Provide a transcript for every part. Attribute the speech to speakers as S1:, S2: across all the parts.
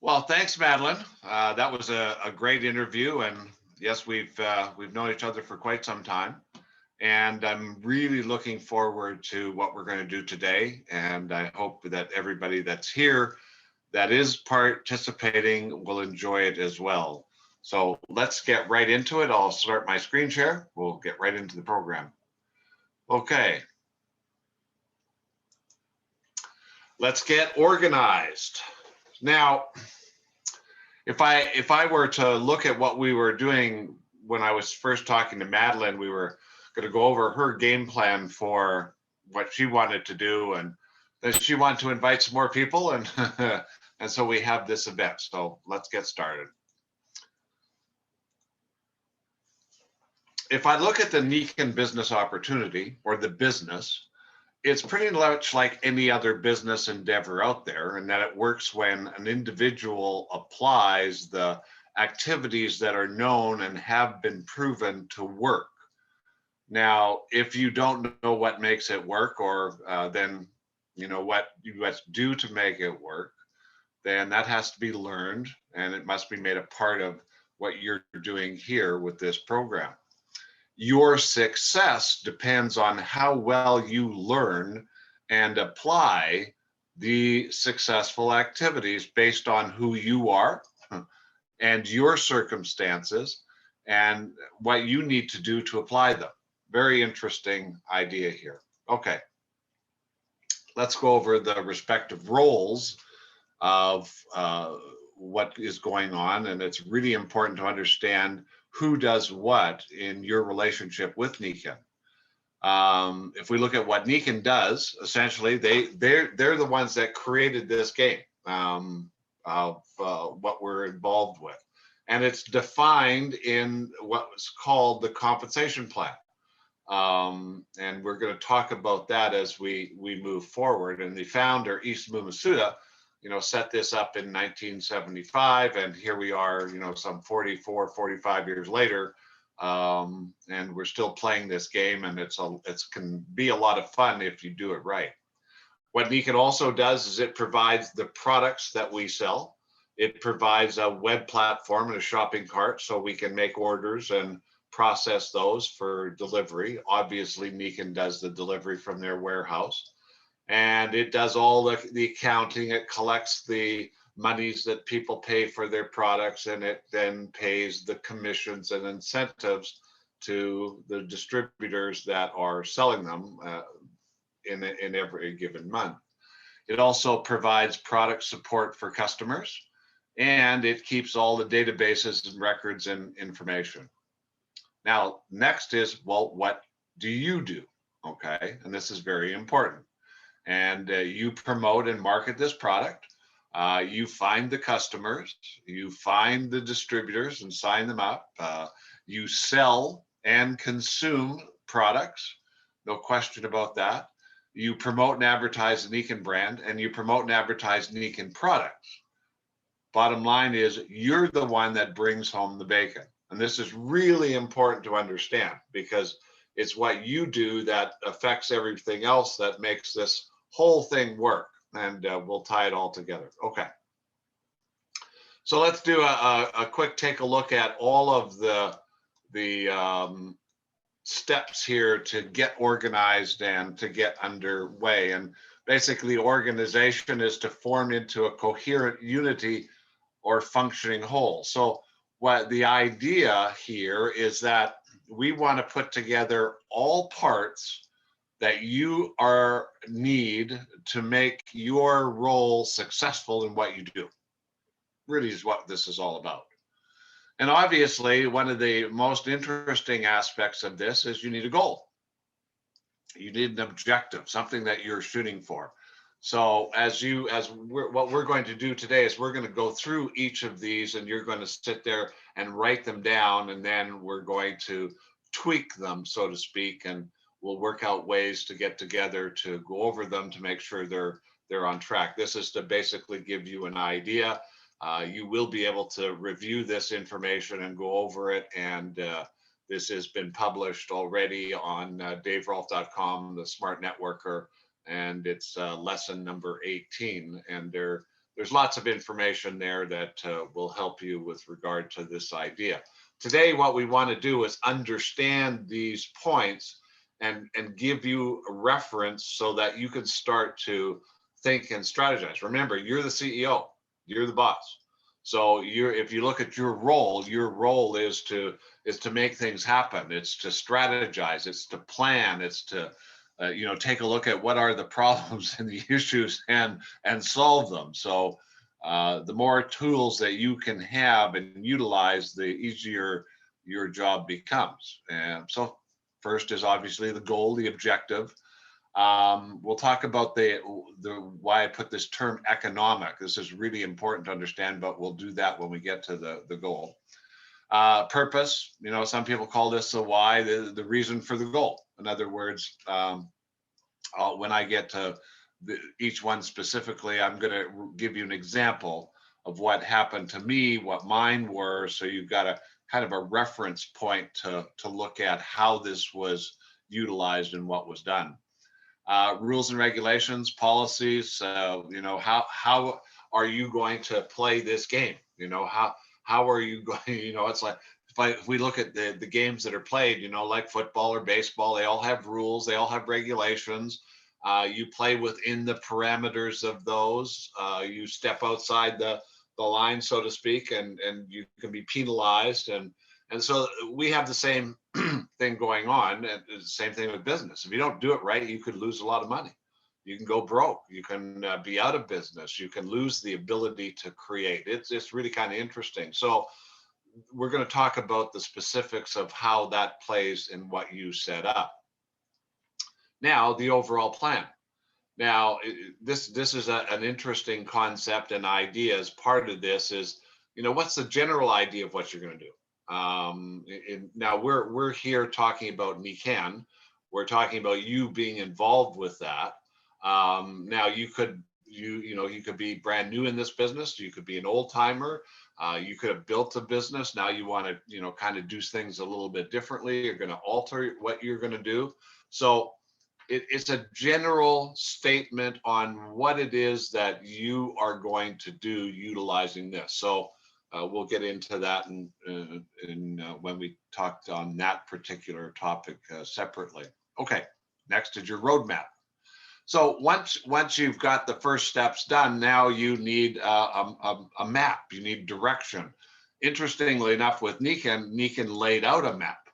S1: Well, thanks, Madeline. That was a great interview, and yes, we've known each other for quite some time, and I'm really looking forward to what we're going to do today. And I hope that everybody that's here that is participating will enjoy it as well. So let's get right into it. I'll start my screen share. We'll get right into the program. Okay, let's get organized. Now, if I were to look at what we were doing when I was first talking to Madeline, we were going to go over her game plan for what she wanted to do, and that she wanted to invite some more people, and and so we have this event. So let's get started. If I look at the Nikken business opportunity or the business, it's pretty much like any other business endeavor out there, in that it works when an individual applies the activities that are known and have been proven to work. Now, if you don't know what makes it work, or then you know what you must do to make it work, then that has to be learned, and it must be made a part of what you're doing here with this program. Your success depends on how well you learn and apply the successful activities based on who you are and your circumstances and what you need to do to apply them. Very interesting idea here. Okay, let's go over the respective roles of what is going on, and it's really important to understand who does what in your relationship with Nikken. If we look at what Nikken does, essentially they're the ones that created this game of what we're involved with, and it's defined in what was called the compensation plan. And we're going to talk about that as we move forward. And the founder, Isamu Masuda, set this up in 1975, and here we are, some 44, 45 years later, and we're still playing this game, and it can be a lot of fun if you do it right. What Nikken also does is it provides the products that we sell. It provides a web platform and a shopping cart so we can make orders and process those for delivery. Obviously, Nikken does the delivery from their warehouse. And it does all the accounting. It collects the monies that people pay for their products, and it then pays the commissions and incentives to the distributors that are selling them in every given month. It also provides product support for customers, and it keeps all the databases and records and information. Now, next is, well, what do you do? Okay, and this is very important. And you promote and market this product. You find the customers, you find the distributors and sign them up. You sell and consume products, no question about that. You promote and advertise the Nikken brand, and you promote and advertise Nikken products. Bottom line is, you're the one that brings home the bacon. And this is really important to understand, because it's what you do that affects everything else that makes this whole thing work. And we'll tie it all together. Okay. So let's do a quick take a look at all of the steps here to get organized and to get underway. And basically, organization is to form into a coherent unity or functioning whole. So what the idea here is that we want to put together all parts that you need to make your role successful in what you do. Really is what this is all about. And obviously, one of the most interesting aspects of this is you need a goal. You need an objective, something that you're shooting for. So what we're going to do today is we're going to go through each of these, and you're going to sit there and write them down, and then we're going to tweak them, so to speak, and we'll work out ways to get together to go over them to make sure they're on track. This is to basically give you an idea. You will be able to review this information and go over it, and this has been published already on daverolf.com, the Smart Networker, and it's lesson number 18. And there's lots of information there that will help you with regard to this idea. Today, what we want to do is understand these points and give you a reference so that you can start to think and strategize. Remember, you're the CEO, you're the boss. So if you look at your role is to make things happen. It's to strategize, it's to plan, it's to take a look at what are the problems and the issues and solve them. So the more tools that you can have and utilize, the easier your job becomes. And so first is obviously the goal, the objective. We'll talk about the why I put this term economic. This is really important to understand, but we'll do that when we get to the goal. Purpose, some people call this the why, the reason for the goal. In other words, when I get to each one specifically, I'm going to give you an example of what happened to me, what mine were. So you've got a kind of a reference point to look at how this was utilized and what was done. Rules and regulations, policies, how are you going to play this game? How are you going, it's like, if we look at the games that are played, like football or baseball, they all have rules, they all have regulations. You play within the parameters of those. You step outside the line, so to speak, and you can be penalized. And so we have the same thing going on, and the same thing with business. If you don't do it right, you could lose a lot of money. You can go broke. You can be out of business. You can lose the ability to create. It's really kind of interesting. So we're going to talk about the specifics of how that plays in what you set up. Now, the overall plan. Now, this is an interesting concept and idea. As part of this is, what's the general idea of what you're going to do? Now, we're here talking about Nikken. We're talking about you being involved with that. Now, you could be brand new in this business. You could be an old timer. You could have built a business. Now you want to, kind of do things a little bit differently. You're going to alter what you're going to do. So it's a general statement on what it is that you are going to do utilizing this. So we'll get into that when we talked on that particular topic separately. Okay, next is your roadmap. So once you've got the first steps done, now you need a map. You need direction. Interestingly enough, with Nikken laid out a map,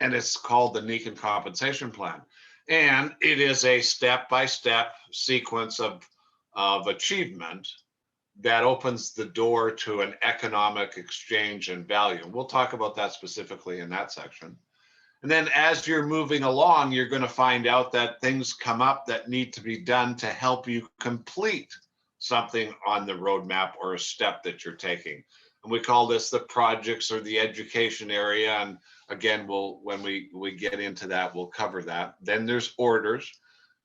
S1: and it's called the Nikken Compensation Plan. And it is a step-by-step sequence of achievement that opens the door to an economic exchange and value. We'll talk about that specifically in that section. And then as you're moving along, you're going to find out that things come up that need to be done to help you complete something on the roadmap or a step that you're taking. And we call this the projects or the education area. And again, when we get into that, we'll cover that. Then there's orders.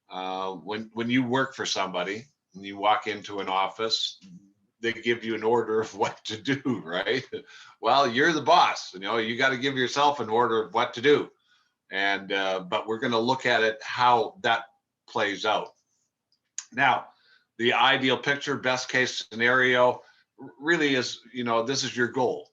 S1: When you work for somebody and you walk into an office, they give you an order of what to do, right? Well, you're the boss. You got to give yourself an order of what to do. And but we're going to look at it how that plays out. Now, the ideal picture, best case scenario, really is, this is your goal.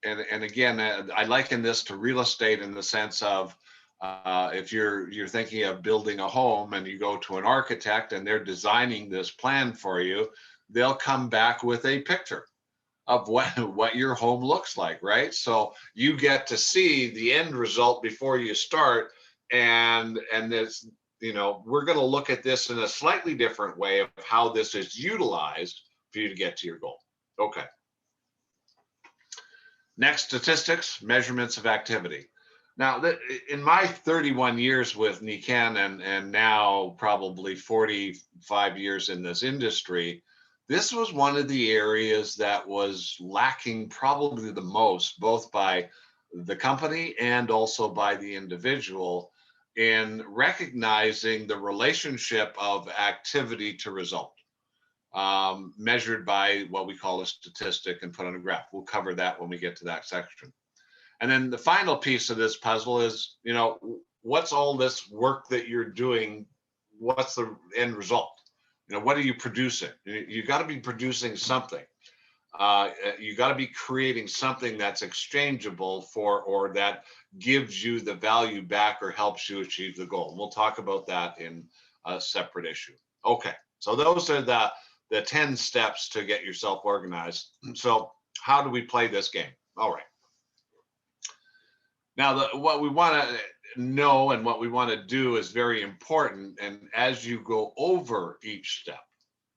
S1: And again, I liken this to real estate in the sense of if you're thinking of building a home and you go to an architect and they're designing this plan for you, they'll come back with a picture of what your home looks like, right? So you get to see the end result before you start, and this, we're going to look at this in a slightly different way of how this is utilized for you to get to your goal. Okay. Next, statistics, measurements of activity. Now, in my 31 years with Nikken and now probably 45 years in this industry, this was one of the areas that was lacking probably the most, both by the company and also by the individual, in recognizing the relationship of activity to result, measured by what we call a statistic and put on a graph. We'll cover that when we get to that section. And then the final piece of this puzzle is, what's all this work that you're doing? What's the end result? What are you producing? You got to be producing something. You got to be creating something that's exchangeable for, or that gives you the value back or helps you achieve the goal. And we'll talk about that in a separate issue. Okay, so those are the 10 steps to get yourself organized. So how do we play this game? All right. Now, what we want to know and what we want to do is very important. And as you go over each step,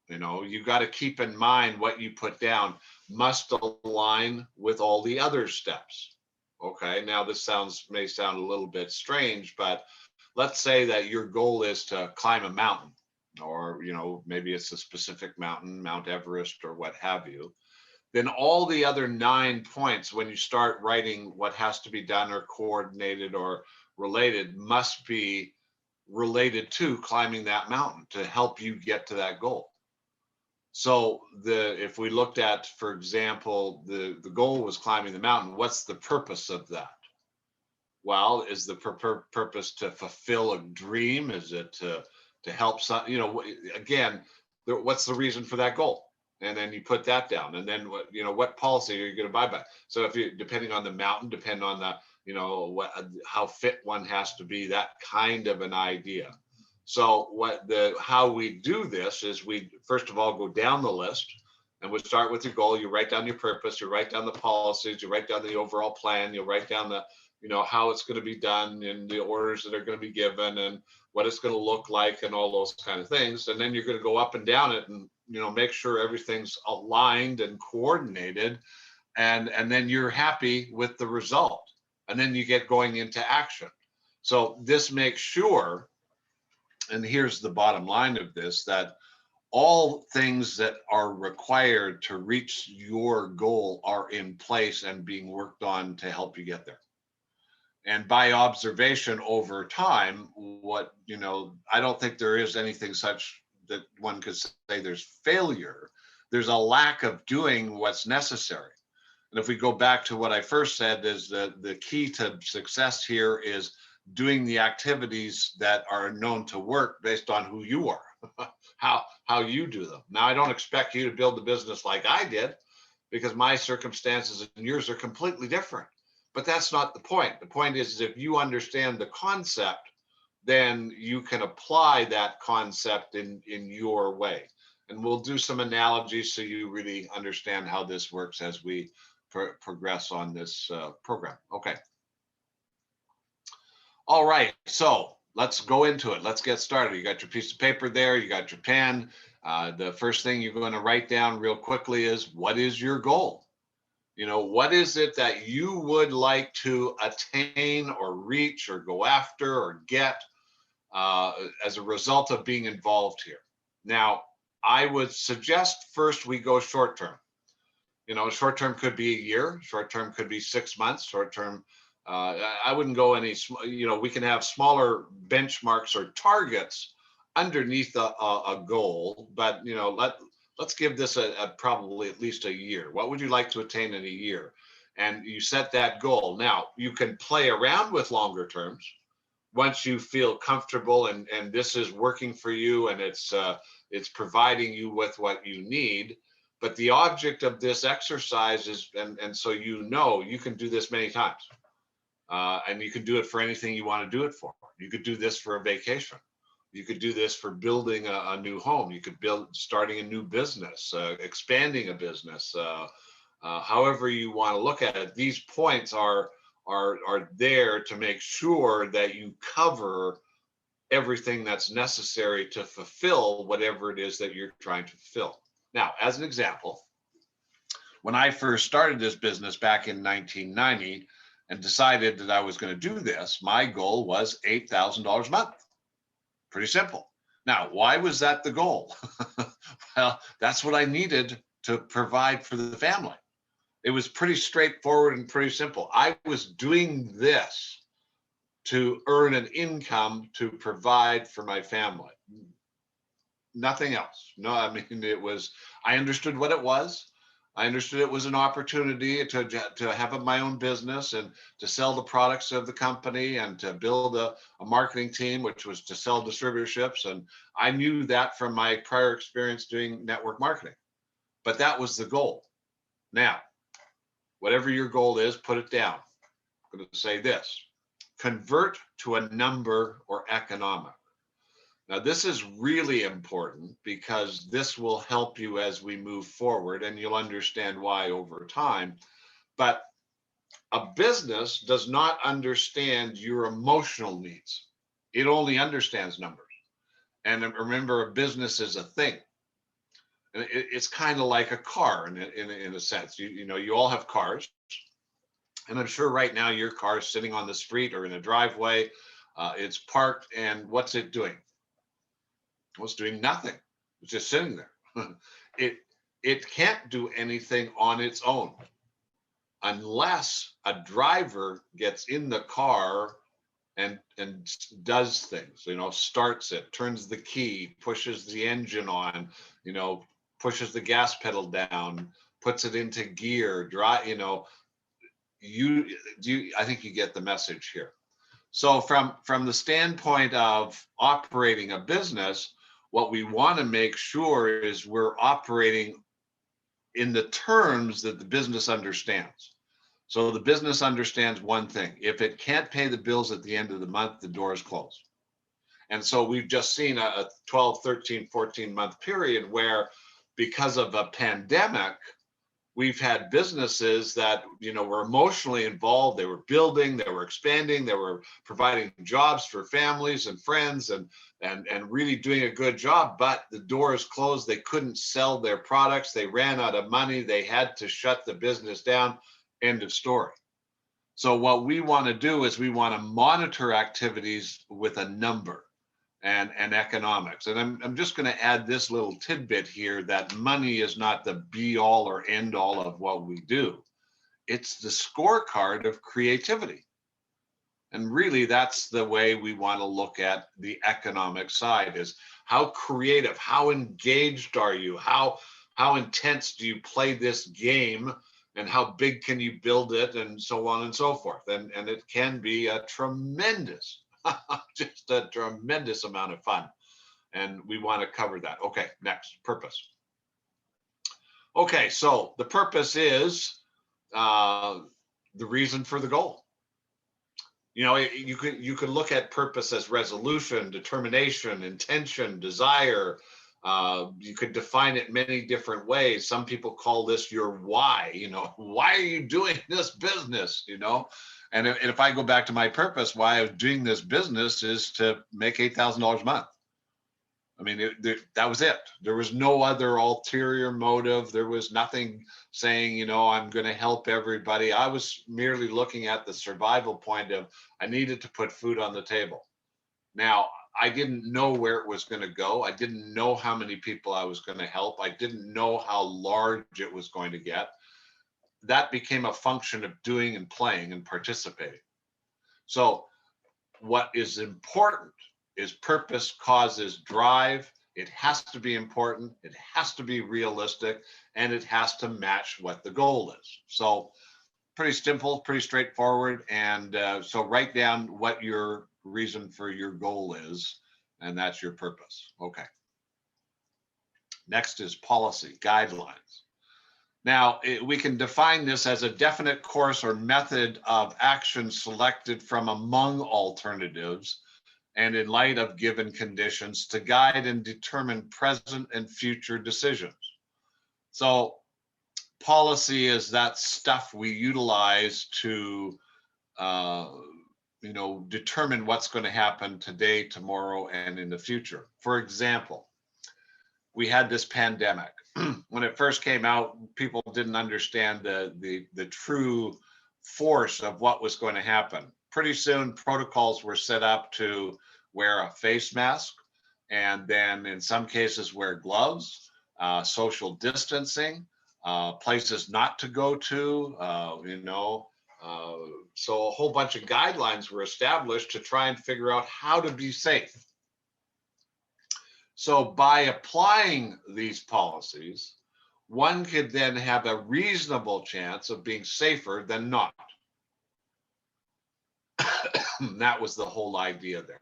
S1: you got to keep in mind what you put down must align with all the other steps. Okay, now this may sound a little bit strange, but let's say that your goal is to climb a mountain, or maybe it's a specific mountain, Mount Everest or what have you. Then all the other 9 points, when you start writing what has to be done or coordinated or related, must be related to climbing that mountain to help you get to that goal. So if we looked at, for example, the goal was climbing the mountain, what's the purpose of that? Well, is the purpose to fulfill a dream? Is it to help some, again, what's the reason for that goal? And then you put that down. And then what policy are you going to abide by? So if you, depending on the mountain, depend on the, how fit one has to be, that kind of an idea. So how we do this is we first of all go down the list, and we start with your goal. You write down your purpose, you write down the policies, you write down the overall plan, you'll write down the, how it's going to be done and the orders that are going to be given and what it's going to look like and all those kind of things. And then you're going to go up and down it and, make sure everything's aligned and coordinated. And then you're happy with the result. And then you get going into action. So this makes sure, and here's the bottom line of this, that all things that are required to reach your goal are in place and being worked on to help you get there. And by observation over time, I don't think there is anything such that one could say there's failure. There's a lack of doing what's necessary. And if we go back to what I first said, is the key to success here is doing the activities that are known to work based on who you are, how you do them. Now, I don't expect you to build the business like I did, because my circumstances and yours are completely different. But that's not the point. The point is if you understand the concept, then you can apply that concept in your way. And we'll do some analogies so you really understand how this works as we progress on this program. Okay. All right, so let's go into it. Let's get started. You got your piece of paper there, you got your pen. The first thing you're going to write down real quickly is, what is your goal? What is it that you would like to attain or reach or go after or get as a result of being involved here? Now, I would suggest first we go short term. Short term could be a year, short term could be 6 months, short term. I wouldn't go any, we can have smaller benchmarks or targets underneath a goal, but let's give this a probably at least a year. What would you like to attain in a year? And you set that goal. Now, you can play around with longer terms once you feel comfortable and this is working for you and it's providing you with what you need. But the object of this exercise is, and so you can do this many times. And you can do it for anything you want to do it for. You could do this for a vacation. You could do this for building a new home. You could starting a new business, expanding a business, however you want to look at it. These points are there to make sure that you cover everything that's necessary to fulfill whatever it is that you're trying to fulfill. Now, as an example, when I first started this business back in 1990, and decided that I was going to do this, my goal was $8,000 a month. Pretty simple. Now, why was that the goal? Well, that's what I needed to provide for the family. It was pretty straightforward and pretty simple. I was doing this to earn an income to provide for my family. Nothing else. No, I mean, I understood what it was. I understood it was an opportunity to have my own business and to sell the products of the company and to build a marketing team, which was to sell distributorships. And I knew that from my prior experience doing network marketing, but that was the goal. Now, whatever your goal is, put it down. I'm going to say this: convert to a number or economic. Now, this is really important because this will help you as we move forward, and you'll understand why over time. But a business does not understand your emotional needs. It only understands numbers. And remember, a business is a thing. And it's kind of like a car in a sense. You all have cars. And I'm sure right now your car is sitting on the street or in a driveway. It's parked, and what's it doing? Well, it's doing nothing. It's just sitting there. it it can't do anything on its own unless a driver gets in the car and does things. Starts it, turns the key, pushes the engine on, pushes the gas pedal down, puts it into gear, drive. I think you get the message here. So from the standpoint of operating a business, what we want to make sure is we're operating in the terms that the business understands. So the business understands one thing: if it can't pay the bills at the end of the month, the door is closed. And so we've just seen a 12, 13, 14-month period where, because of a pandemic, we've had businesses that were emotionally involved. They were building, they were expanding, they were providing jobs for families and friends, and really doing a good job, but the door is closed. They couldn't sell their products. They ran out of money. They had to shut the business down. End of story. So what we want to do is we want to monitor activities with a number and economics. And I'm just going to add this little tidbit here, that money is not the be all or end all of what we do. It's the scorecard of creativity. And really, that's the way we want to look at the economic side: is how creative, how engaged are you? How intense do you play this game? And how big can you build it? And so on and so forth. And it can be a tremendous, just a tremendous amount of fun. And we want to cover that. Okay, next, purpose. Okay, so the purpose is the reason for the goal. You could look at purpose as resolution, determination, intention, desire. You could define it many different ways. Some people call this your why. Why are you doing this business? And if I go back to my purpose, why I was doing this business is to make $8,000 a month. I mean, that was it. There was no other ulterior motive. There was nothing saying, I'm going to help everybody. I was merely looking at the survival point of, I needed to put food on the table. Now, I didn't know where it was going to go. I didn't know how many people I was going to help. I didn't know how large it was going to get. That became a function of doing and playing and participating. So what is important is purpose causes drive. It has to be important, it has to be realistic, and it has to match what the goal is. So pretty simple, pretty straightforward. And so write down what your reason for your goal is, and that's your purpose. Okay. Next is policy, guidelines. Now, we can define this as a definite course or method of action selected from among alternatives and in light of given conditions to guide and determine present and future decisions. So policy is that stuff we utilize to determine what's going to happen today, tomorrow, and in the future. For example, we had this pandemic. When it first came out, people didn't understand the true force of what was going to happen. Pretty soon, protocols were set up to wear a face mask, and then in some cases wear gloves, social distancing, places not to go to, so a whole bunch of guidelines were established to try and figure out how to be safe. So by applying these policies, one could then have a reasonable chance of being safer than not. That was the whole idea there,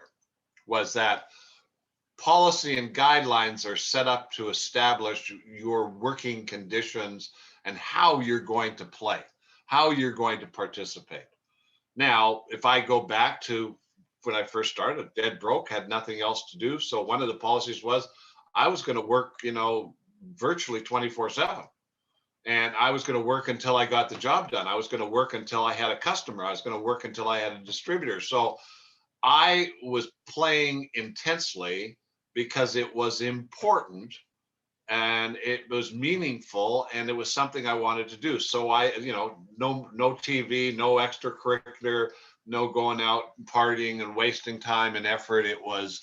S1: was that policy and guidelines are set up to establish your working conditions and how you're going to play, how you're going to participate. Now, if I go back to when I first started, dead broke, had nothing else to do. So one of the policies was I was going to work, virtually 24/7. And I was going to work until I got the job done. I was going to work until I had a customer. I was going to work until I had a distributor. So I was playing intensely because it was important and it was meaningful and it was something I wanted to do. So I, no TV, no extracurricular, no going out partying and wasting time and effort. It was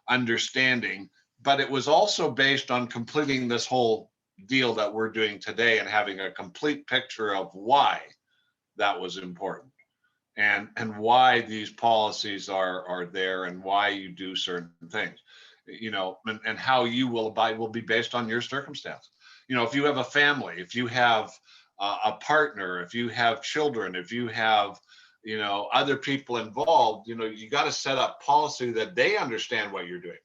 S1: understanding, but it was also based on completing this whole deal that we're doing today and having a complete picture of why that was important and why these policies are there and why you do certain things, and how you will abide will be based on your circumstance. If you have a family, if you have a partner, if you have children, if you have other people involved, you got to set up policy that they understand what you're doing.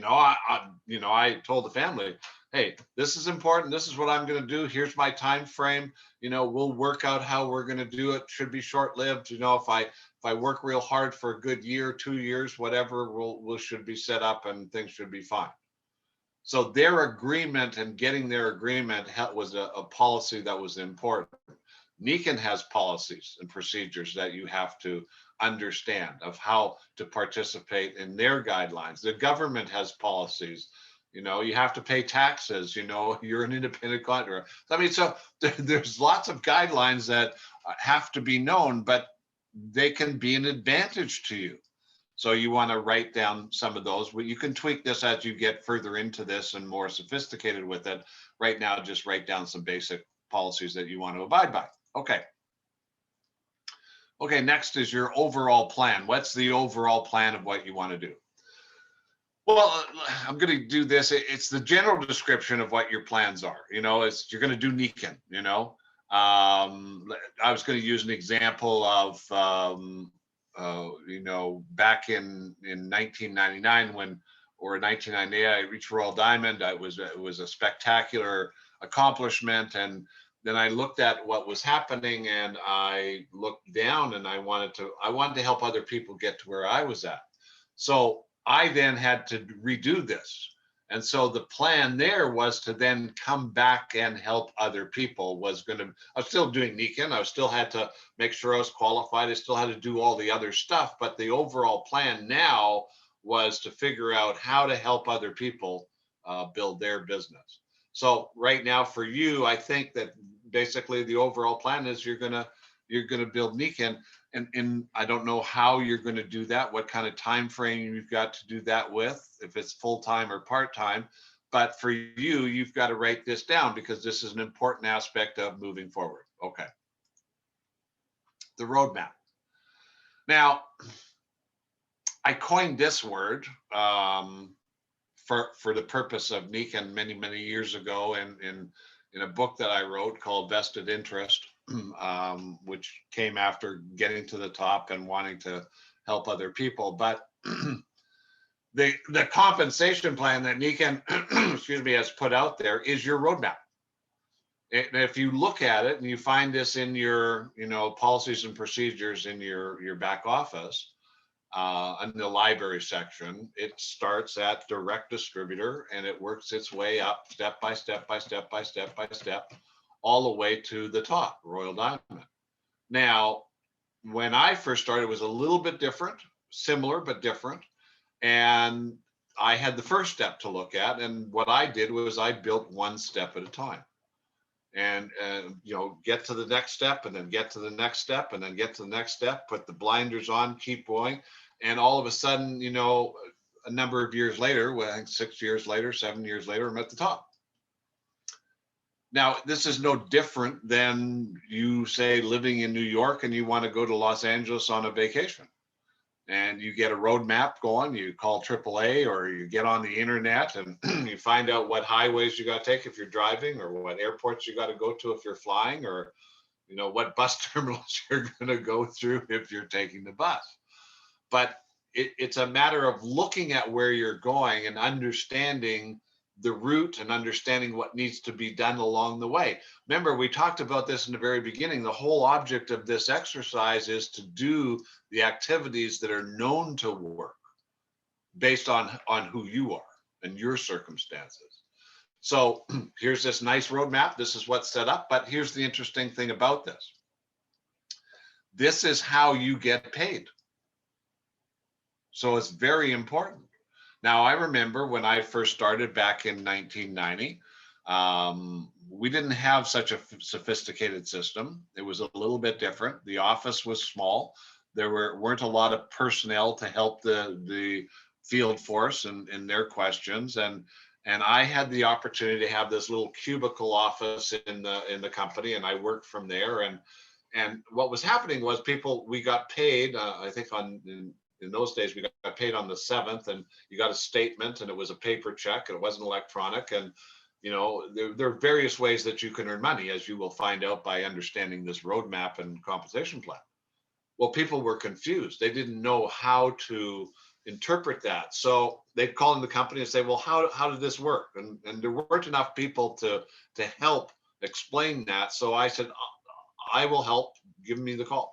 S1: I told the family, hey, this is important. This is what I'm going to do. Here's my time frame. We'll work out how we're going to do it. Should be short lived. If I work real hard for a good year, 2 years, whatever, we should be set up and things should be fine. So their agreement and getting their agreement was a policy that was important. Nikken has policies and procedures that you have to understand of how to participate in their guidelines. The government has policies. You have to pay taxes. You're an independent contractor. So there's lots of guidelines that have to be known, but they can be an advantage to you. So you want to write down some of those. You can tweak this as you get further into this and more sophisticated with it. Right now, just write down some basic policies that you want to abide by. Okay. Okay, next is your overall plan. What's the overall plan of what you want to do? Well, I'm going to do this. It's the general description of what your plans are. It's you're going to do Nikken. I was going to use an example of, back in 1999 or 1998, I reached Royal Diamond. It was a spectacular accomplishment, and then I looked at what was happening, and I looked down, and I wanted to help other people get to where I was at. So I then had to redo this. And so the plan there was to then come back and help other people. I was still doing Nikken. I still had to make sure I was qualified. I still had to do all the other stuff. But the overall plan now was to figure out how to help other people build their business. So right now for you, I think that basically the overall plan is you're gonna build Nikken. And I don't know how you're going to do that, what kind of time frame you've got to do that with, if it's full-time or part-time. But for you, you've got to write this down because this is an important aspect of moving forward. Okay. The roadmap. Now, I coined this word for the purpose of Nikken many, many years ago in a book that I wrote called Vested Interest. Which came after getting to the top and wanting to help other people. But the compensation plan that Nikken, has put out there is your roadmap. And if you look at it and you find this in your, policies and procedures in your back office, in the library section, it starts at direct distributor and it works its way up step by step by step by step by step, all the way to the top, Royal Diamond. Now, when I first started, it was a little bit different, similar but different. And I had the first step to look at. And what I did was I built one step at a time. And, get to the next step and then get to the next step and then get to the next step, put the blinders on, keep going. And all of a sudden, a number of years later, I think 6 years later, 7 years later, I'm at the top. Now, this is no different than you say living in New York and you want to go to Los Angeles on a vacation. and you get a roadmap going. You call AAA or you get on the internet and you find out what highways you got to take if you're driving, or what airports you got to go to if you're flying, or what bus terminals you're going to go through if you're taking the bus. But it's a matter of looking at where you're going and understanding the route and understanding what needs to be done along the way. Remember, we talked about this in the very beginning. The whole object of this exercise is to do the activities that are known to work based on who you are and your circumstances. So here's this nice roadmap. This is what's set up. But here's the interesting thing about this. This is how you get paid. So it's very important. Now, I remember when I first started back in 1990, we didn't have such a sophisticated system. It was a little bit different. The office was small. There weren't a lot of personnel to help the field force in their questions. And I had the opportunity to have this little cubicle office in the company, and I worked from there. And what was happening was we got paid, I think in those days, we got paid on the 7th, and you got a statement, and it was a paper check, and it wasn't electronic. And, there are various ways that you can earn money, as you will find out by understanding this roadmap and compensation plan. Well, people were confused. They didn't know how to interpret that. So they'd call in the company and say, well, how did this work? And there weren't enough people to help explain that. So I said, I will help. Give me the call.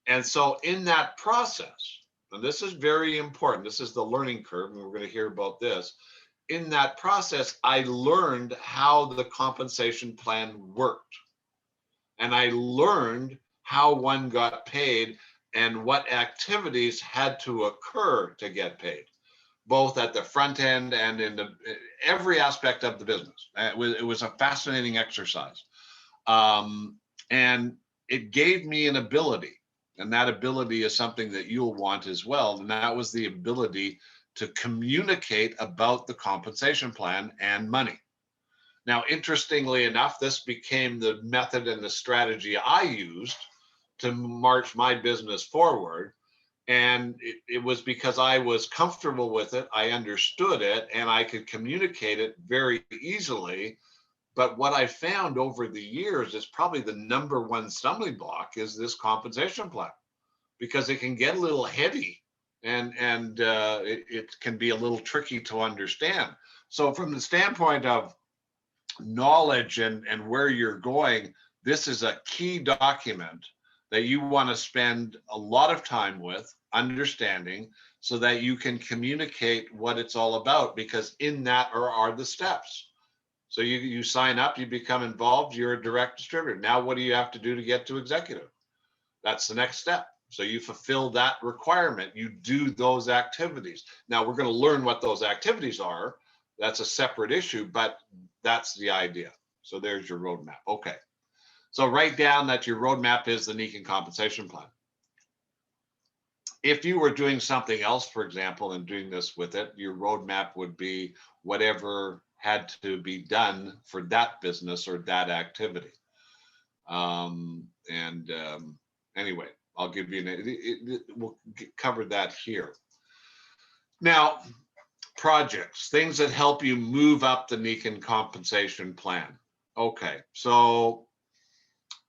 S1: And so in that process, and this is very important, this is the learning curve, and we're going to hear about this. In that process, I learned how the compensation plan worked. And I learned how one got paid and what activities had to occur to get paid, both at the front end and in every aspect of the business. It was a fascinating exercise. And it gave me an ability. And that ability is something that you'll want as well. And that was the ability to communicate about the compensation plan and money. Now, interestingly enough, this became the method and the strategy I used to march my business forward. And it was because I was comfortable with it, I understood it, and I could communicate it very easily. But what I found over the years is probably the number one stumbling block is this compensation plan, because it can get a little heady and it can be a little tricky to understand. So from the standpoint of knowledge and where you're going, this is a key document that you want to spend a lot of time with, understanding, so that you can communicate what it's all about, because in that are the steps. So you sign up, you become involved, you're a direct distributor. Now, what do you have to do to get to executive? That's the next step. So you fulfill that requirement, you do those activities. Now we're going to learn what those activities are. That's a separate issue, but that's the idea. So there's your roadmap. Okay. So write down that your roadmap is the Nikken compensation plan. If you were doing something else, for example, and doing this with it, your roadmap would be whatever had to be done for that business or that activity. Anyway, I'll give you we'll cover that here. Now, projects, things that help you move up the Nikken compensation plan. Okay, so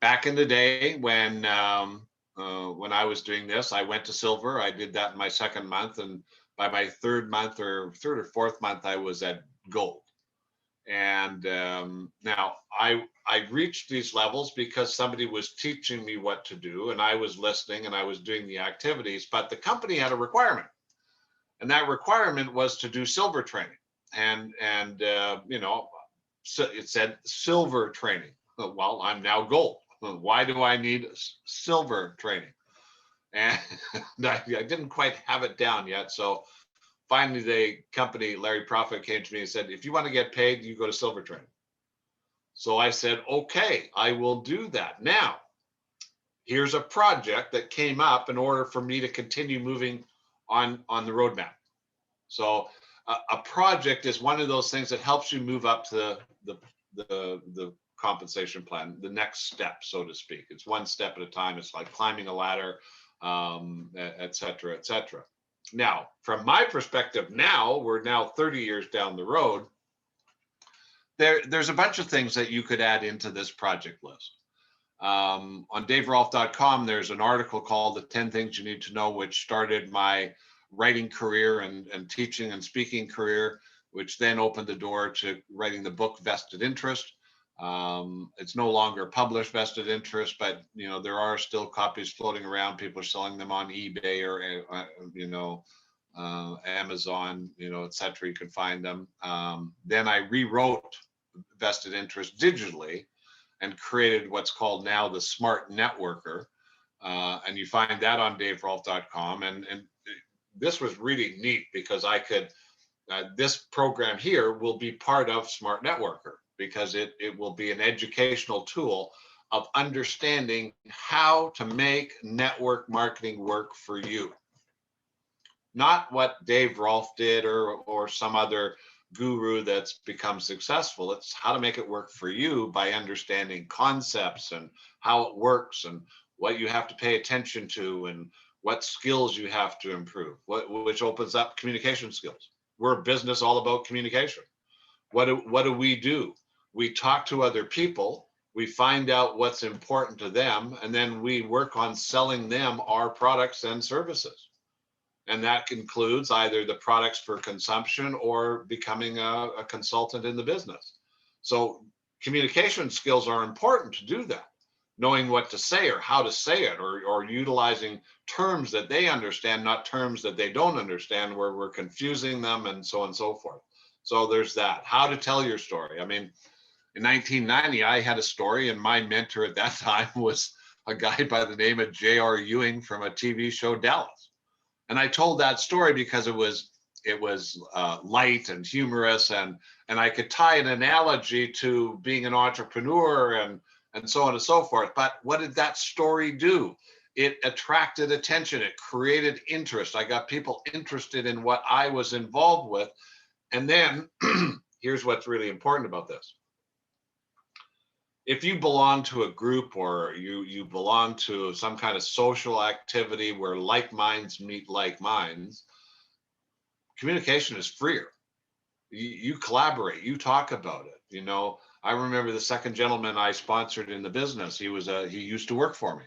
S1: back in the day when I was doing this, I went to silver. I did that in my second month, and by my third or fourth month, I was at gold. And now I reached these levels because somebody was teaching me what to do, and I was listening and I was doing the activities, but the company had a requirement, and that requirement was to do silver training. And so it said silver training. Well, I'm now gold. Why do I need silver training? And I didn't quite have it down yet. So finally, the company, Larry Profit, came to me and said, if you want to get paid, you go to silver training. So I said, okay, I will do that. Now, here's a project that came up in order for me to continue moving on the roadmap. So a project is one of those things that helps you move up to the compensation plan, the next step, so to speak. It's one step at a time. It's like climbing a ladder. et cetera, et cetera. Now, from my perspective now, we're now 30 years down the road. There's a bunch of things that you could add into this project list. On daverolf.com, there's an article called The 10 Things You Need to Know, which started my writing career and teaching and speaking career, which then opened the door to writing the book Vested Interest. It's no longer published Vested Interest, but there are still copies floating around. People are selling them on eBay or Amazon, et cetera. You can find them. Then I rewrote Vested Interest digitally and created what's called now the Smart Networker. And you find that on daverolf.com. And this was really neat because I could, this program here will be part of Smart Networker because it will be an educational tool of understanding how to make network marketing work for you. Not what Dave Rolfe did or some other guru that's become successful. It's how to make it work for you by understanding concepts and how it works and what you have to pay attention to and what skills you have to improve, which opens up communication skills. We're a business all about communication. What do we do? We talk to other people, we find out what's important to them, and then we work on selling them our products and services. And that includes either the products for consumption or becoming a consultant in the business. So communication skills are important to do that. Knowing what to say or how to say it, or utilizing terms that they understand, not terms that they don't understand, where we're confusing them and so on and so forth. So there's that. How to tell your story. I mean, in 1990, I had a story, and my mentor at that time was a guy by the name of J.R. Ewing from a TV show, Dallas. And I told that story because it was light and humorous, and I could tie an analogy to being an entrepreneur and so on and so forth. But what did that story do? It attracted attention. It created interest. I got people interested in what I was involved with. And then here's what's really important about this. If you belong to a group or you belong to some kind of social activity where like minds meet like minds, communication is freer. You collaborate, you talk about it. I remember the second gentleman I sponsored in the business. He used to work for me,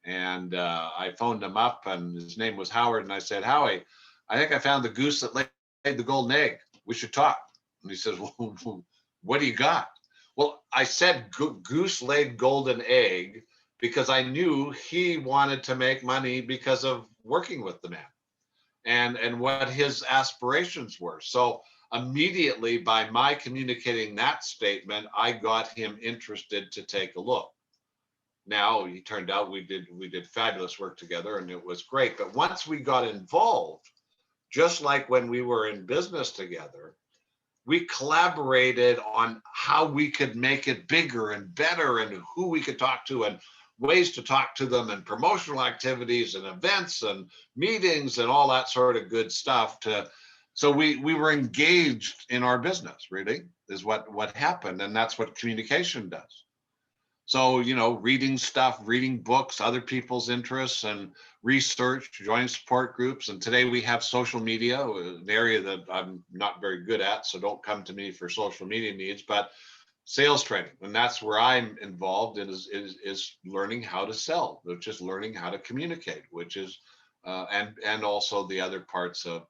S1: and I phoned him up, and his name was Howard. And I said, Howie, I think I found the goose that laid the golden egg. We should talk. And he says, well, what do you got? Well, I said goose laid golden egg because I knew he wanted to make money because of working with the man and what his aspirations were. So immediately by my communicating that statement, I got him interested to take a look. Now, he turned out we did fabulous work together, and it was great. But once we got involved, just like when we were in business together, we collaborated on how we could make it bigger and better, and who we could talk to and ways to talk to them, and promotional activities and events and meetings and all that sort of good stuff. So we were engaged in our business, really, is what happened. And that's what communication does. So, reading stuff, reading books, other people's interests and research, joining support groups. And today we have social media, an area that I'm not very good at, so don't come to me for social media needs, but sales training. And that's where I'm involved in is learning how to sell, which is learning how to communicate, which is, and also the other parts of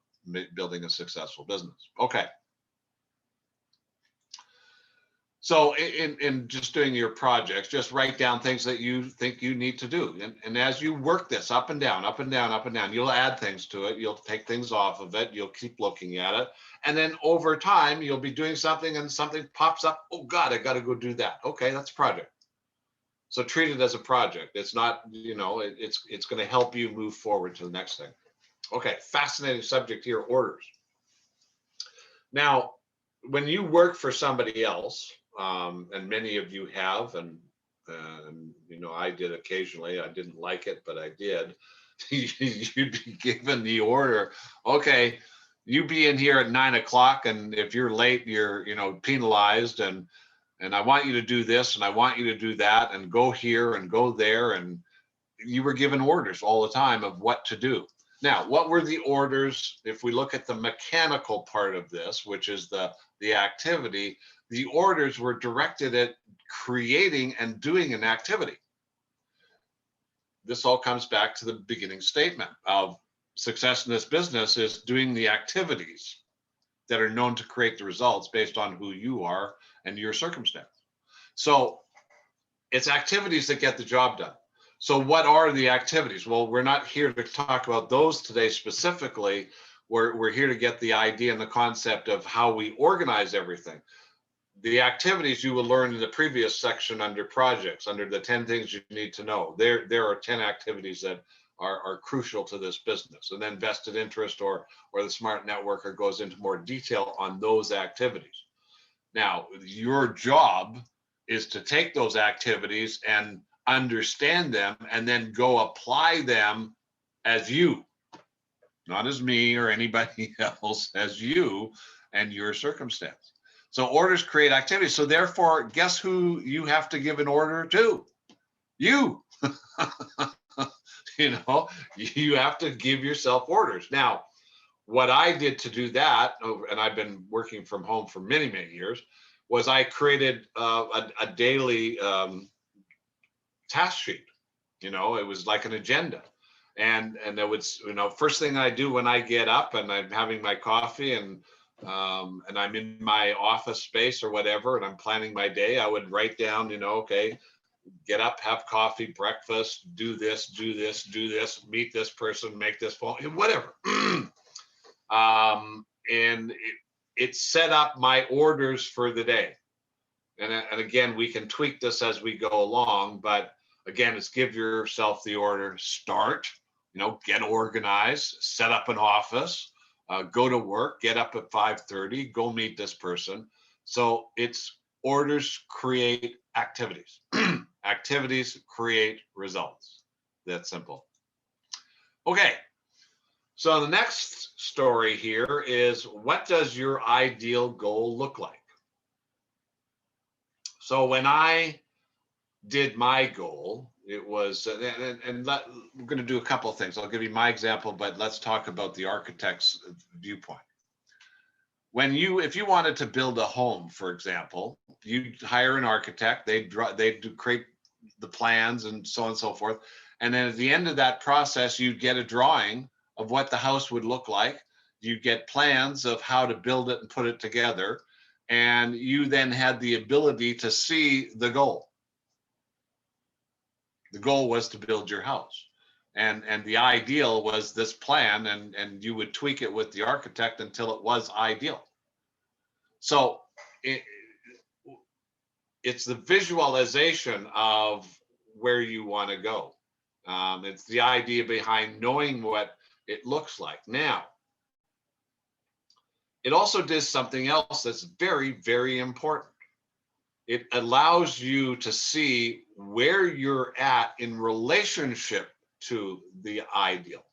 S1: building a successful business. Okay. So in just doing your projects, just write down things that you think you need to do. And as you work this up and down, up and down, up and down, you'll add things to it. You'll take things off of it. You'll keep looking at it. And then over time, you'll be doing something and something pops up. Oh God, I got to go do that. Okay, that's a project. So treat it as a project. It's not, it's going to help you move forward to the next thing. Okay, fascinating subject here, orders. Now, when you work for somebody else, and many of you have, and I did occasionally. I didn't like it, but I did. You'd be given the order. Okay, you be in here at 9 o'clock, and if you're late, you're penalized. And I want you to do this, and I want you to do that, and go here and go there, and you were given orders all the time of what to do. Now, what were the orders? If we look at the mechanical part of this, which is the activity, the orders were directed at creating and doing an activity. This all comes back to the beginning statement of success in this business is doing the activities that are known to create the results based on who you are and your circumstance. So it's activities that get the job done. So what are the activities? Well, we're not here to talk about those today specifically. We're here to get the idea and the concept of how we organize everything. The activities you will learn in the previous section under projects, under the 10 things you need to know. There are 10 activities that are crucial to this business. And then vested interest or the smart networker goes into more detail on those activities. Now, your job is to take those activities and understand them and then go apply them as you, not as me or anybody else, as you and your circumstance. So orders create activities. So therefore, guess who you have to give an order to? You. You have to give yourself orders. Now, what I did to do that, and I've been working from home for many, many years, was I created a daily task sheet. It was like an agenda. And it was, first thing I do when I get up and I'm having my coffee and I'm in my office space or whatever, and I'm planning my day, I would write down, okay, get up, have coffee, breakfast, do this, meet this person, make this phone, whatever. And it set up my orders for the day. And again, we can tweak this as we go along, but again, it's give yourself the order, start, get organized, set up an office, go to work, get up at 5:30, go meet this person. So it's orders create activities. Activities create results. That's simple. Okay. So the next story here is, what does your ideal goal look like? So when I did my goal, it was, and we're going to do a couple of things. I'll give you my example, but let's talk about the architect's viewpoint. If you wanted to build a home, for example, you hire an architect, they create the plans and so on and so forth. And then at the end of that process, you'd get a drawing of what the house would look like. You'd get plans of how to build it and put it together. And you then had the ability to see the goal. The goal was to build your house. And the ideal was this plan, and you would tweak it with the architect until it was ideal. So it's the visualization of where you want to go. It's the idea behind knowing what it looks like. Now, it also does something else that's very, very important. It allows you to see where you're at in relationship to the ideal.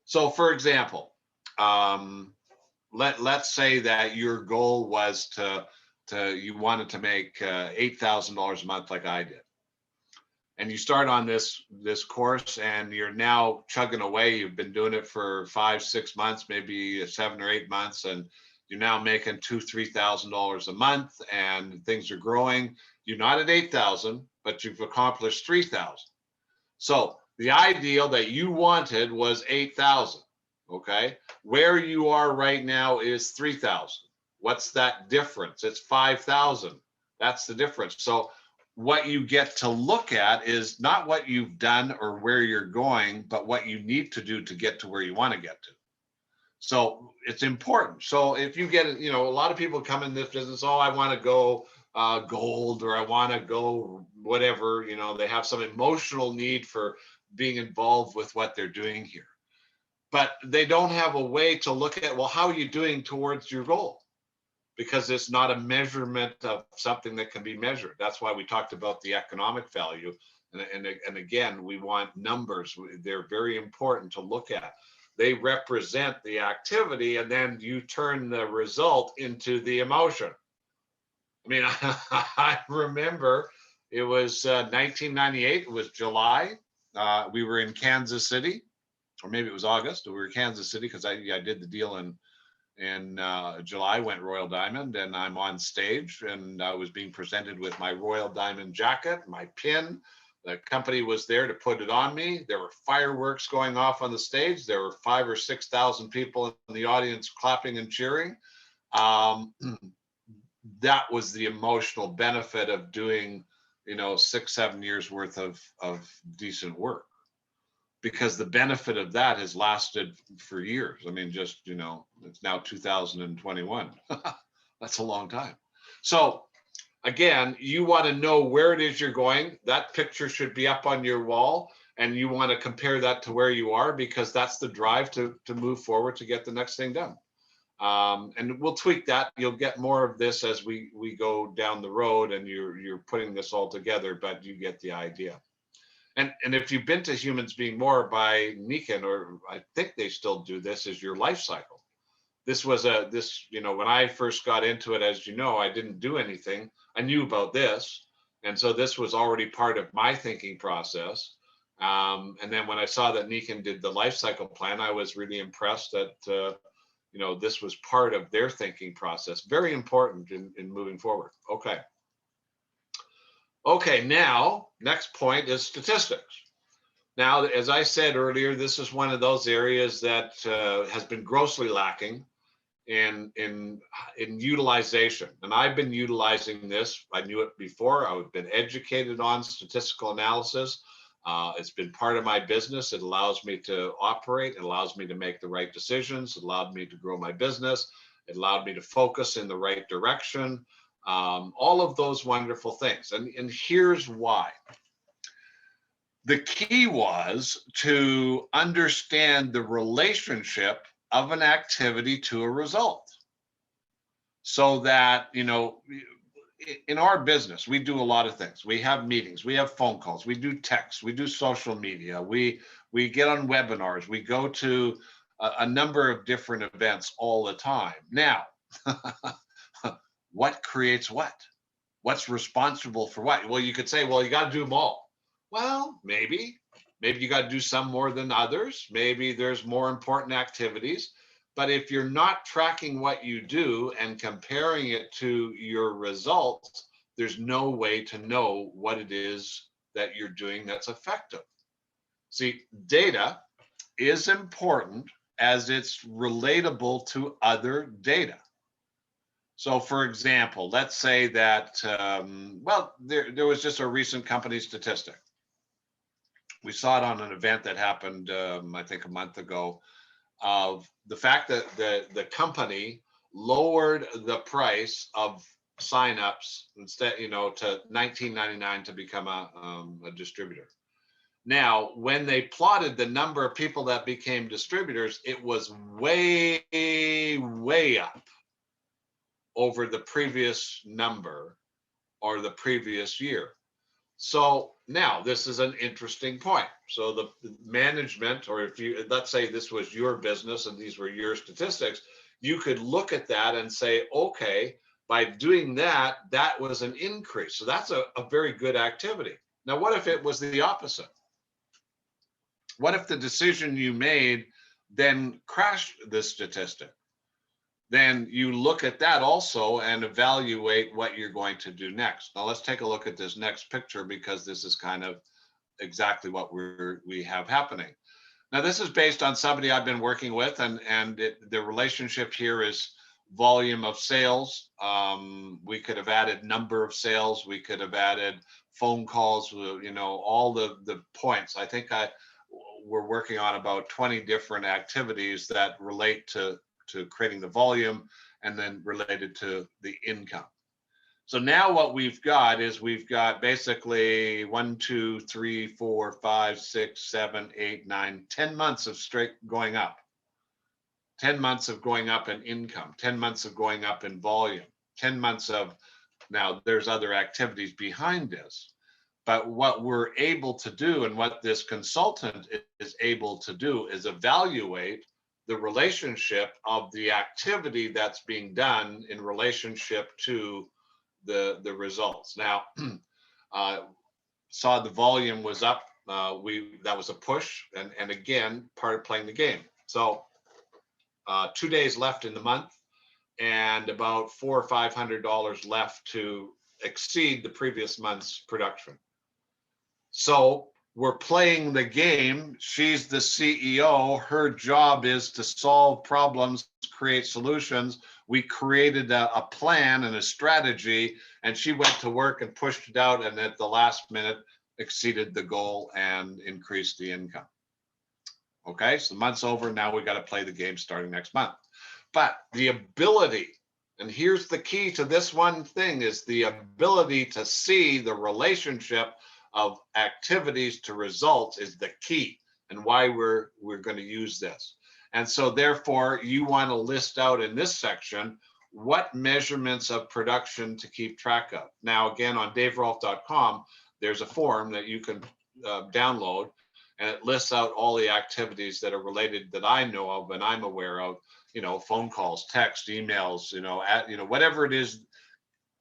S1: So for example, let's say that your goal was you wanted to make $8,000 a month like I did. And you start on this course and you're now chugging away. You've been doing it for 5-6 months, maybe 7 or 8 months, and you're now making $2,000-$3,000 a month, and things are growing. You're not at 8,000, but you've accomplished 3,000. So the ideal that you wanted was 8,000. Okay, where you are right now is 3,000. What's that difference? It's 5,000. That's the difference. So what you get to look at is not what you've done or where you're going, but what you need to do to get to where you want to get to. So it's important. So if you get, a lot of people come in this business, I want to go gold, or I want to go whatever, they have some emotional need for being involved with what they're doing here. But they don't have a way to look at, well, how are you doing towards your goal? Because it's not a measurement of something that can be measured. That's why we talked about the economic value. And again, we want numbers. They're very important to look at. They represent the activity, and then you turn the result into the emotion. I mean, I remember it was 1998, it was July. We were in Kansas City, or maybe it was August. We were in Kansas City because I did the deal in July, went Royal Diamond, and I'm on stage, and I was being presented with my Royal Diamond jacket, my pin. The company was there to put it on me. There were fireworks going off on the stage. There were 5,000 or 6,000 people in the audience clapping and cheering. That was the emotional benefit of doing, 6, 7 years worth of decent work, because the benefit of that has lasted for years. I mean, just, it's now 2021. That's a long time. So again, you want to know where it is you're going. That picture should be up on your wall, and you want to compare that to where you are, because that's the drive to move forward to get the next thing done. And we'll tweak that. You'll get more of this as we go down the road, and you're putting this all together, but you get the idea. And if you've been to Humans Being More by Nikken, or I think they still do this, is your life cycle. This was when I first got into it, as you know, I didn't do anything. I knew about this. And so this was already part of my thinking process. And then when I saw that Nikken did the life cycle plan, I was really impressed that, this was part of their thinking process. Very important in moving forward. Okay, now, next point is statistics. Now, as I said earlier, this is one of those areas that has been grossly lacking in utilization. And I've been utilizing this. I knew it before. I've been educated on statistical analysis. It's been part of my business. It allows me to operate. It allows me to make the right decisions. It allowed me to grow my business. It allowed me to focus in the right direction. All of those wonderful things. And here's why. The key was to understand the relationship of an activity to a result. So that, in our business, we do a lot of things. We have meetings, we have phone calls, we do texts, we do social media, we get on webinars, we go to a number of different events all the time. Now, what creates what? What's responsible for what? Well, you could say, well, you got to do them all. Well, maybe you got to do some more than others. Maybe there's more important activities. But if you're not tracking what you do and comparing it to your results, there's no way to know what it is that you're doing that's effective. See, data is important as it's relatable to other data. So for example, let's say that, there was just a recent company statistic. We saw it on an event that happened, I think a month ago, of the fact that the company lowered the price of signups instead, to $19.99 to become a distributor. Now, when they plotted the number of people that became distributors, it was way, way up over the previous number or the previous year. So now this is an interesting point. So the management, or if you, let's say this was your business and these were your statistics, you could look at that and say, okay, by doing that, that was an increase. So that's a very good activity. Now, what if it was the opposite? What if the decision you made then crashed this statistic? Then you look at that also and evaluate what you're going to do next. Now let's take a look at this next picture, because this is kind of exactly what we have happening. Now this is based on somebody I've been working with, and the relationship here is volume of sales. We could have added number of sales. We could have added phone calls, all the points. I think we're working on about 20 different activities that relate to creating the volume and then related to the income. So now what we've got is we've got basically 1, 2, 3, 4, 5, 6, 7, 8, 9, 10 months of straight going up. 10 months of going up in income, 10 months of going up in volume, 10 months of, now there's other activities behind this. But what we're able to do, and what this consultant is able to do, is evaluate the relationship of the activity that's being done in relationship to the results. Now, saw the volume was up that was a push, and again, part of playing the game. So 2 days left in the month, and about $400 or $500 left to exceed the previous month's production. So we're playing the game. She's the CEO. Her job is to solve problems, create solutions. We created a plan and a strategy, and she went to work and pushed it out, and at the last minute exceeded the goal and increased the income. Okay, so the month's over. Now we got to play the game starting next month. But the ability, and here's the key to this one thing, is the ability to see the relationship of activities to results is the key, and why we're going to use this. And so therefore you want to list out in this section what measurements of production to keep track of. Now again, on daverolf.com there's a form that you can download, and it lists out all the activities that are related that I know of and I'm aware of, phone calls, text, emails, whatever it is.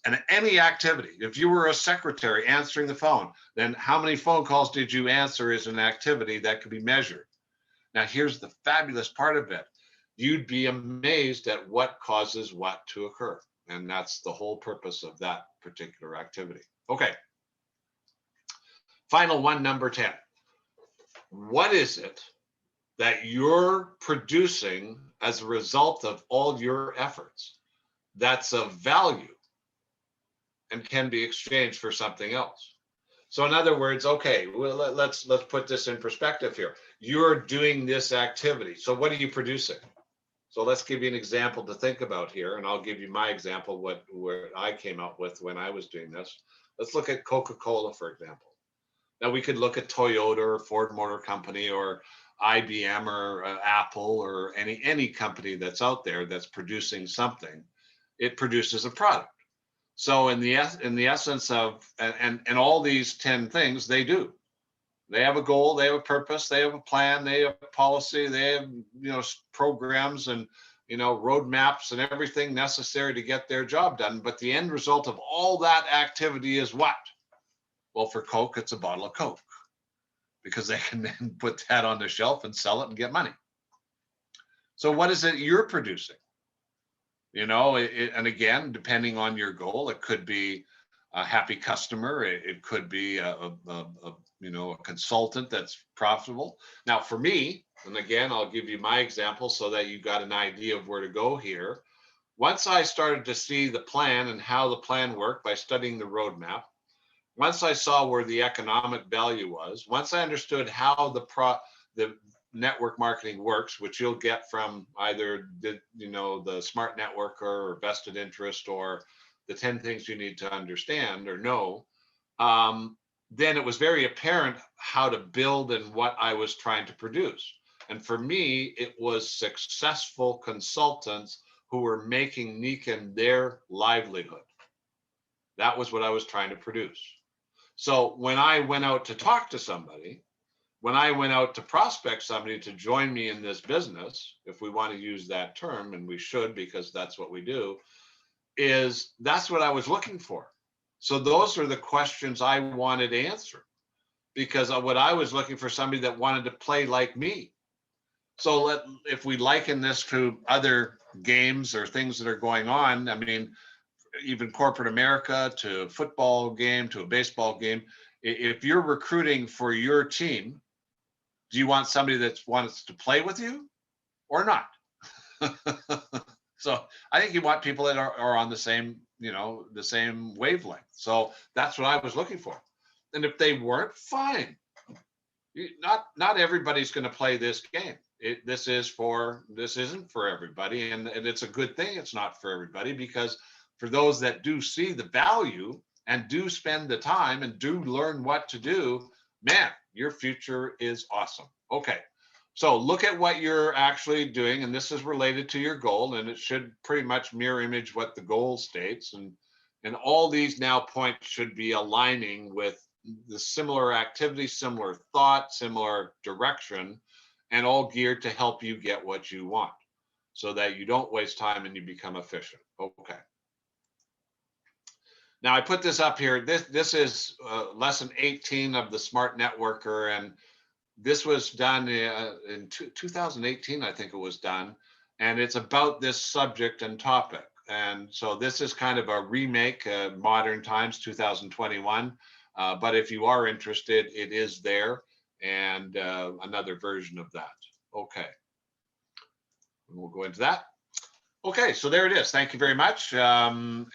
S1: And any activity, if you were a secretary answering the phone, then how many phone calls did you answer is an activity that could be measured. Now, here's the fabulous part of it. You'd be amazed at what causes what to occur. And that's the whole purpose of that particular activity. Okay. Final one, number 10. What is it that you're producing as a result of all your efforts that's of value and can be exchanged for something else? So in other words, okay, well, let's put this in perspective here. You're doing this activity. So what are you producing? So let's give you an example to think about here, and I'll give you my example, what I came up with when I was doing this. Let's look at Coca-Cola, for example. Now we could look at Toyota or Ford Motor Company or IBM or Apple or any company that's out there that's producing something. It produces a product. So in the essence of, and all these 10 things, they do. They have a goal, they have a purpose, they have a plan, they have a policy, they have programs and roadmaps and everything necessary to get their job done. But the end result of all that activity is what? Well, for Coke, it's a bottle of Coke, because they can then put that on the shelf and sell it and get money. So what is it you're producing? And again, depending on your goal, it could be a happy customer. It could be a consultant that's profitable. Now for me, and again, I'll give you my example so that you got an idea of where to go here. Once I started to see the plan and how the plan worked by studying the roadmap, once I saw where the economic value was, once I understood how the network marketing works, which you'll get from either the smart networker or vested interest or the 10 things you need to understand or know, then it was very apparent how to build and what I was trying to produce. And for me, it was successful consultants who were making Nikken their livelihood. That was what I was trying to produce. So when I went out to talk to somebody, when I went out to prospect somebody to join me in this business, if we want to use that term, and we should, because that's what we do, that's what I was looking for. So those are the questions I wanted answered, because what I was looking for, somebody that wanted to play like me. So if we liken this to other games or things that are going on, I mean, even corporate America, to a football game, to a baseball game, if you're recruiting for your team, do you want somebody that wants to play with you or not? So I think you want people that are on the same, the same wavelength. So that's what I was looking for. And if they weren't, fine. Not everybody's going to play this game. This isn't for everybody, and it's a good thing it's not for everybody, because for those that do see the value and do spend the time and do learn what to do, man, your future is awesome. Okay, so look at what you're actually doing, and this is related to your goal, and it should pretty much mirror image what the goal states, and all these now points should be aligning with the similar activity, similar thought, similar direction, and all geared to help you get what you want so that you don't waste time and you become efficient. Okay. Now I put this up here. This is lesson 18 of the Smart Networker, and this was done in 2018, I think it was done, and it's about this subject and topic. And so this is kind of a remake, modern times, 2021. But if you are interested, it is there, and another version of that. Okay, we'll go into that. Okay, so there it is. Thank you very much. Again,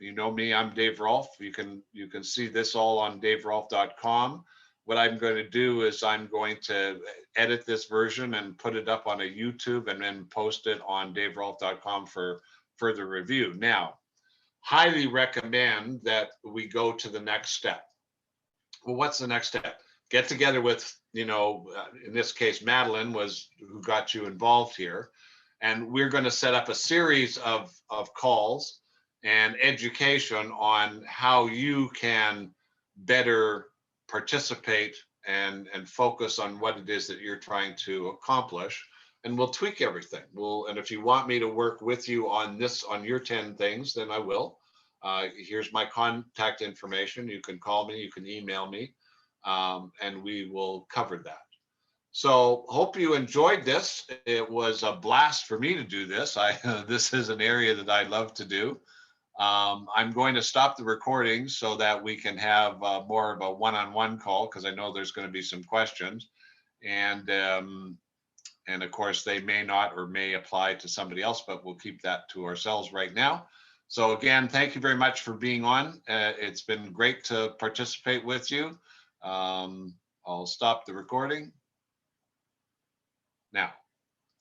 S1: you know me, I'm Dave Rolfe. You can see this all on daverolfe.com. What I'm going to do is I'm going to edit this version and put it up on a YouTube and then post it on daverolfe.com for further review. Now, highly recommend that we go to the next step. Well, what's the next step? Get together with, in this case, Madeline was who got you involved here. And we're going to set up a series of calls and education on how you can better participate and focus on what it is that you're trying to accomplish. And we'll tweak everything. And if you want me to work with you on your 10 things, then I will. Here's my contact information. You can call me, you can email me, and we will cover that. So hope you enjoyed this. It was a blast for me to do this. This is an area that I love to do. I'm going to stop the recording so that we can have more of a one-on-one call, because I know there's going to be some questions. And of course, they may not or may apply to somebody else, but we'll keep that to ourselves right now. So again, thank you very much for being on. It's been great to participate with you. I'll stop the recording now.